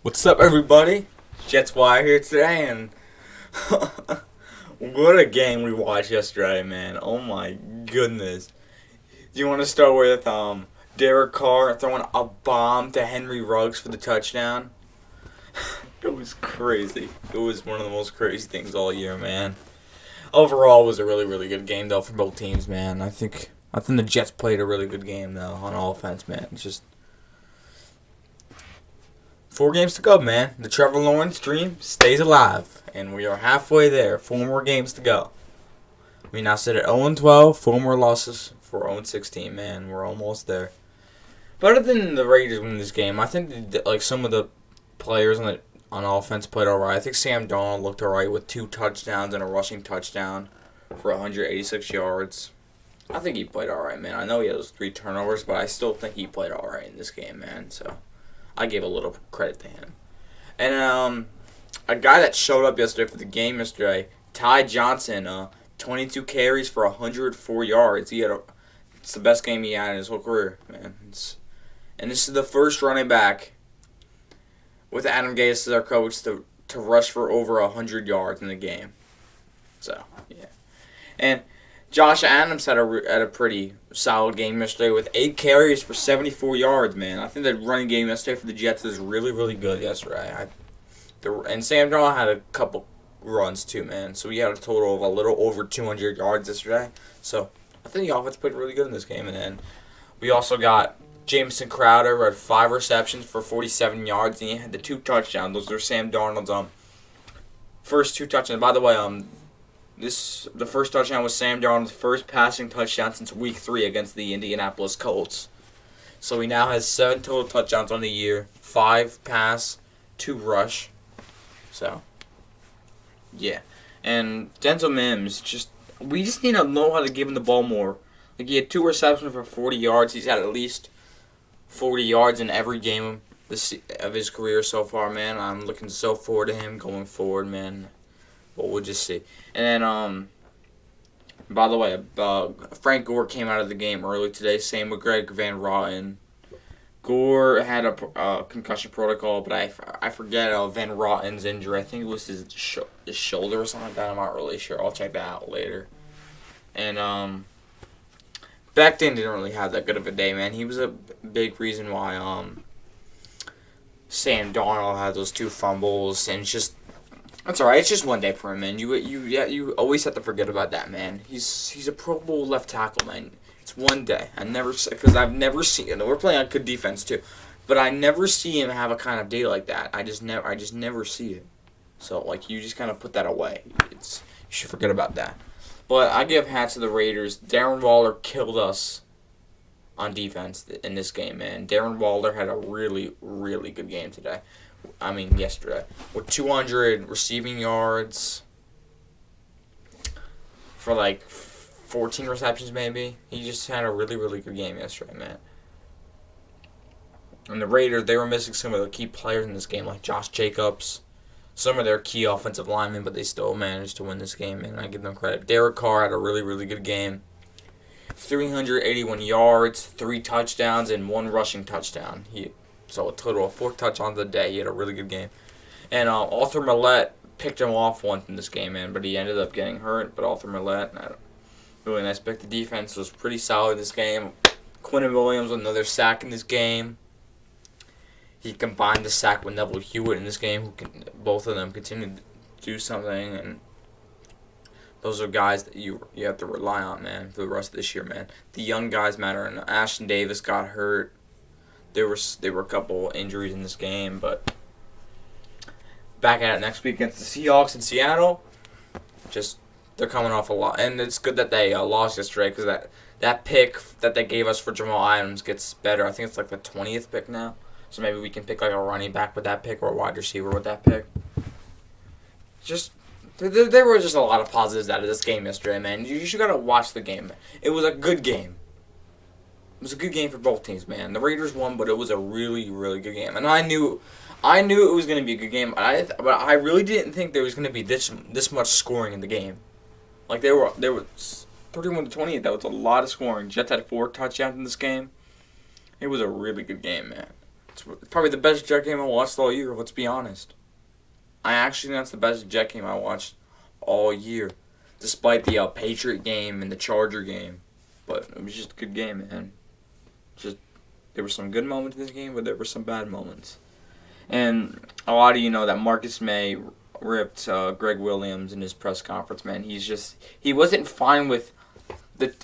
What's up, everybody? Jets Wire here today, and what a game we watched yesterday, man! Oh my goodness! Do you want to start with Derek Carr throwing a bomb to Henry Ruggs for the touchdown? It was crazy. It was one of the most crazy things all year, man. Overall, it was a really good game though for both teams, man. I think the Jets played a really good game though on offense, man. It's just 4 games to go, man. The Trevor Lawrence dream stays alive, and we are halfway there. 4 more games to go. We now sit at 0-12, 4 more losses for 0-16, man. We're almost there. But other than the Raiders winning this game, I think like some of the players on offense played alright. I think Sam Darnold looked alright with 2 touchdowns and a rushing touchdown for 186 yards. I think he played alright, man. I know he had those 3 turnovers, but I still think he played alright in this game, man. So I gave a little credit to him. And a guy that showed up yesterday for the game yesterday, Ty Johnson, 22 carries for 104 yards. It's the best game he had in his whole career, man. And this is the first running back with Adam Gase as our coach to rush for over 100 yards in the game. So, yeah. And Josh Adams had a pretty solid game yesterday with 8 carries for 74 yards, man. I think the running game yesterday for the Jets is really good yesterday. And Sam Darnold had a couple runs too, man. So we had a total of a little over 200 yards yesterday. So I think the offense played really good in this game. And then we also got Jamison Crowder who had 5 receptions for 47 yards, and he had the 2 touchdowns. Those are Sam Darnold's first 2 touchdowns. By the way, the first touchdown was Sam Darnold's first passing touchdown since Week 3 against the Indianapolis Colts. So he now has 7 total touchdowns on the year, 5 pass, 2 rush. So, yeah. And Denzel Mims, we just need to know how to give him the ball more. Like, he had 2 receptions for 40 yards. He's had at least 40 yards in every game of his career so far, man. I'm looking so forward to him going forward, man. But we'll just see. And then, by the way, Frank Gore came out of the game early today. Same with Greg Van Roten. Gore had a concussion protocol, but I forget Van Rotten's injury. I think it was his shoulder or something like that. I'm not really sure. I'll check that out later. And Becton didn't really have that good of a day, man. He was a big reason why Sam Darnold had those 2 fumbles, and it's just. That's alright. It's just one day for him, man. You always have to forget about that, man. He's a Pro Bowl left tackle, man. It's one day. I've never seen. We're playing on good defense too, but I never see him have a kind of day like that. I just never see it. So like you just kind of put that away. You should forget about that. But I give hats to the Raiders. Darren Waller killed us on defense in this game, man. Darren Waller had a really good game today. Yesterday. With 200 receiving yards for like 14 receptions, maybe. He just had a really good game yesterday, man. And the Raiders, they were missing some of the key players in this game, like Josh Jacobs, some of their key offensive linemen, but they still managed to win this game, and I give them credit. Derek Carr had a really good game. 381 yards, 3 touchdowns, and 1 rushing touchdown. So a total of 4 touchdowns a day. He had a really good game. And Arthur Millette picked him off once in this game, man, but he ended up getting hurt. But Arthur Millette, really nice pick. The defense was pretty solid in this game. Quinnen Williams, another sack in this game. He combined the sack with Neville Hewitt in this game. Both of them continue to do something, and those are guys that you have to rely on, man, for the rest of this year, man. The young guys matter, and Ashton Davis got hurt. There were a couple injuries in this game, but back at it next week against the Seahawks in Seattle. They're coming off a lot, and it's good that they lost yesterday because that pick that they gave us for Jamal Adams gets better. I think it's like the 20th pick now, so maybe we can pick like a running back with that pick or a wide receiver with that pick. There were just a lot of positives out of this game yesterday, man. You just gotta watch the game. It was a good game. It was a good game for both teams, man. The Raiders won, but it was a really good game. And I knew it was going to be a good game. But I really didn't think there was going to be this much scoring in the game. Like there were 31-28. That was a lot of scoring. Jets had 4 touchdowns in this game. It was a really good game, man. It's probably the best Jet game I watched all year. Let's be honest. I actually think that's the best Jet game I watched all year, despite the Patriot game and the Charger game. But it was just a good game, man. Just there were some good moments in this game, but there were some bad moments. And a lot of you know that Marcus May ripped Greg Williams in his press conference, man. He wasn't fine with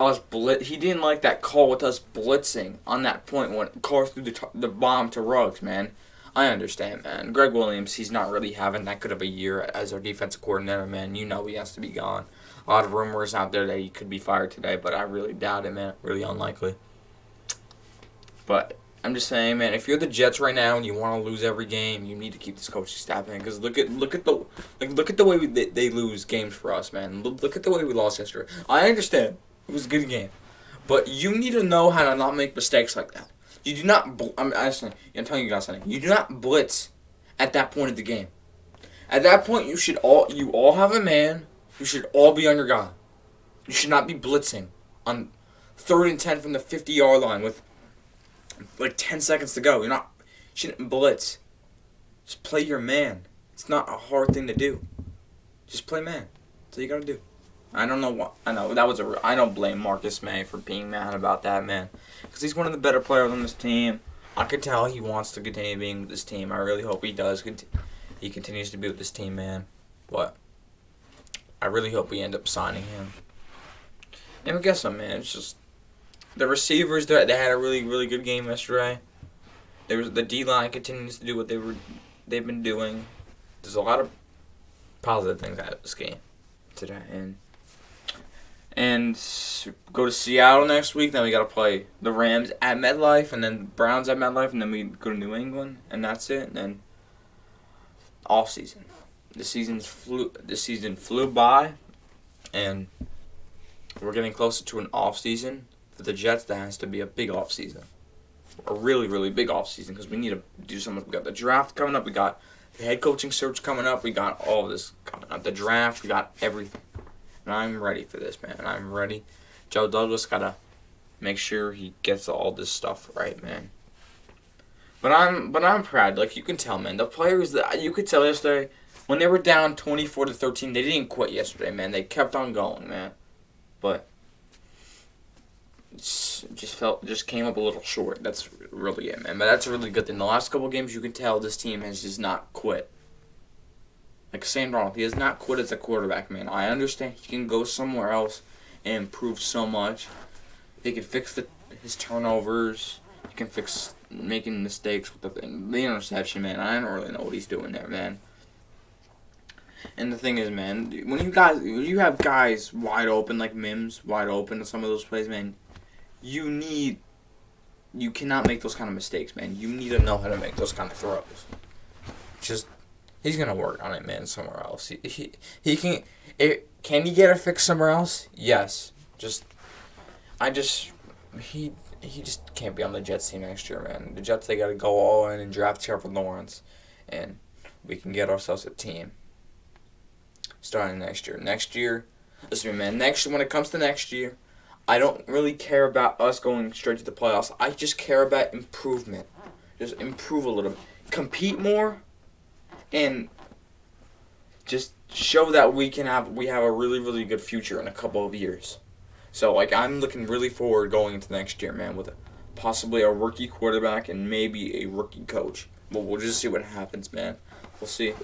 us blitz. He didn't like that call with us blitzing on that point when Carr threw the bomb to Ruggs, man. I understand, man. Greg Williams, he's not really having that good of a year as our defensive coordinator, man. You know he has to be gone. A lot of rumors out there that he could be fired today, but I really doubt it, man. Really unlikely. But I'm just saying, man, if you're the Jets right now and you want to lose every game, you need to keep this coaching staff in. Because look at the way they lose games for us, man. Look at the way we lost yesterday. I understand it was a good game, but you need to know how to not make mistakes like that. You do not. I'm telling you guys something. You do not blitz at that point of the game. At that point, you all have a man. You should all be on your guy. You should not be blitzing on 3rd and 10 from the 50-yard line with like 10 seconds to go. You shouldn't blitz. Just play your man. It's not a hard thing to do. Just play man. That's all you gotta do. I don't know what. I know that was I don't blame Marcus May for being mad about that, man, because he's one of the better players on this team. I could tell he wants to continue being with this team. I really hope he does. He continues to be with this team, man. But I really hope we end up signing him. And guess what, man? It's just the receivers. They had a really, really good game yesterday. The D-line continues to do what they've been doing. There's a lot of positive things out of this game today, and go to Seattle next week. Then we got to play the Rams at MetLife, and then Browns at MetLife, and then we go to New England, and that's it. And then off season. The season flew by, and we're getting closer to an off season. For the Jets, that has to be a big off season, a really, really big off season, because we need to do something. We got the draft coming up. We got the head coaching search coming up. We got all of this coming up. The draft. We got everything. And I'm ready for this, man. I'm ready. Joe Douglas got to make sure he gets all this stuff right, man. But I'm proud. Like, you can tell, man. The players that you could tell yesterday, when they were down 24-13, they didn't quit yesterday, man. They kept on going, man. But just came up a little short. That's really it, man. But that's a really good thing. The last couple games, you can tell this team has just not quit. Like Sam Darnold, he has not quit as a quarterback, man. I understand he can go somewhere else and improve so much. He can fix his turnovers. He can fix making mistakes with the interception, man. I don't really know what he's doing there, man. And the thing is, man, when you have guys wide open, like Mims wide open in some of those plays, man, you cannot make those kind of mistakes, man. You need to know how to make those kind of throws. He's gonna work on it, man, somewhere else. He can. Can he get it fixed somewhere else? Yes. He just can't be on the Jets team next year, man. The Jets, they gotta go all in and draft Trevor Lawrence, and we can get ourselves a team starting next year. Next year, listen to me, man. When it comes to next year, I don't really care about us going straight to the playoffs. I just care about improvement. Just improve a little bit. Compete more. And just show that we have a really, really good future in a couple of years. So, like, I'm looking really forward going into next year, man, with possibly a rookie quarterback and maybe a rookie coach. But we'll just see what happens, man. We'll see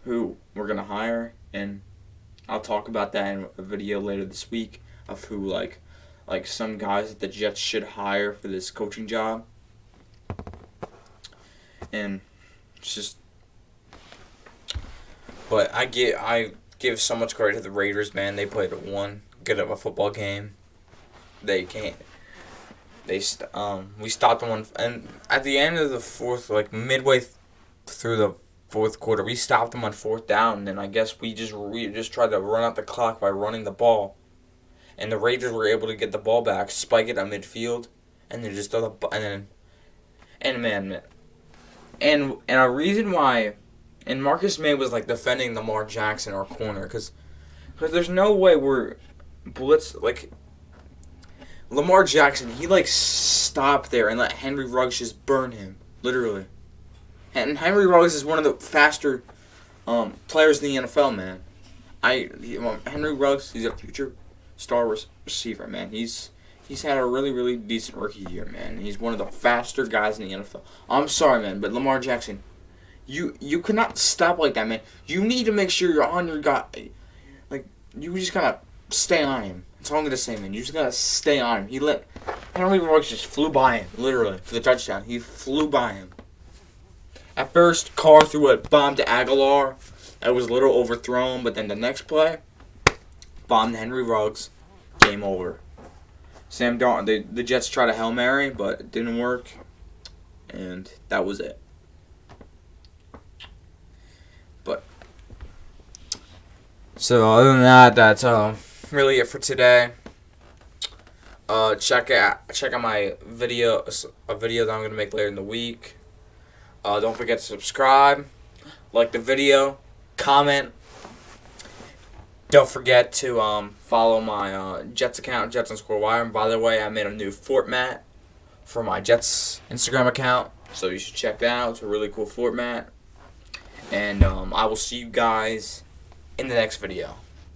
who we're going to hire, and I'll talk about that in a video later this week of who, like some guys that the Jets should hire for this coaching job. And it's just... But I give so much credit to the Raiders, man. They played one good of a football game. We stopped them and at the end of the fourth, like midway through the fourth quarter, we stopped them on 4th down. And I guess we just tried to run out the clock by running the ball, and the Raiders were able to get the ball back, spike it at midfield, and then just throw the and a reason why. And Marcus May was, like, defending Lamar Jackson, our corner, because there's no way we're blitz, like, Lamar Jackson, he, like, stopped there and let Henry Ruggs just burn him. literally. And Henry Ruggs is one of the faster players in the NFL, man. Henry Ruggs, he's a future star receiver, man. He's had a really, really decent rookie year, man. He's one of the faster guys in the NFL. I'm sorry, man, but Lamar Jackson, you cannot stop like that, man. You need to make sure you're on your guy. Like, you just gotta stay on him. That's all I'm gonna say, man. You just gotta stay on him. Henry Ruggs just flew by him, literally, for the touchdown. He flew by him. At first, Carr threw a bomb to Aguilar. That was a little overthrown, but then the next play, bomb to Henry Ruggs. Game over. Sam Darnold, the Jets tried a Hail Mary, but it didn't work. And that was it. But, so other than that, that's really it for today. Check out my a video that I'm gonna make later in the week. Don't forget to subscribe, like the video, comment. Don't forget to follow my Jets account, Jets_Wire. And by the way, I made a new format for my Jets Instagram account, so you should check that out. It's a really cool format. And I will see you guys in the next video.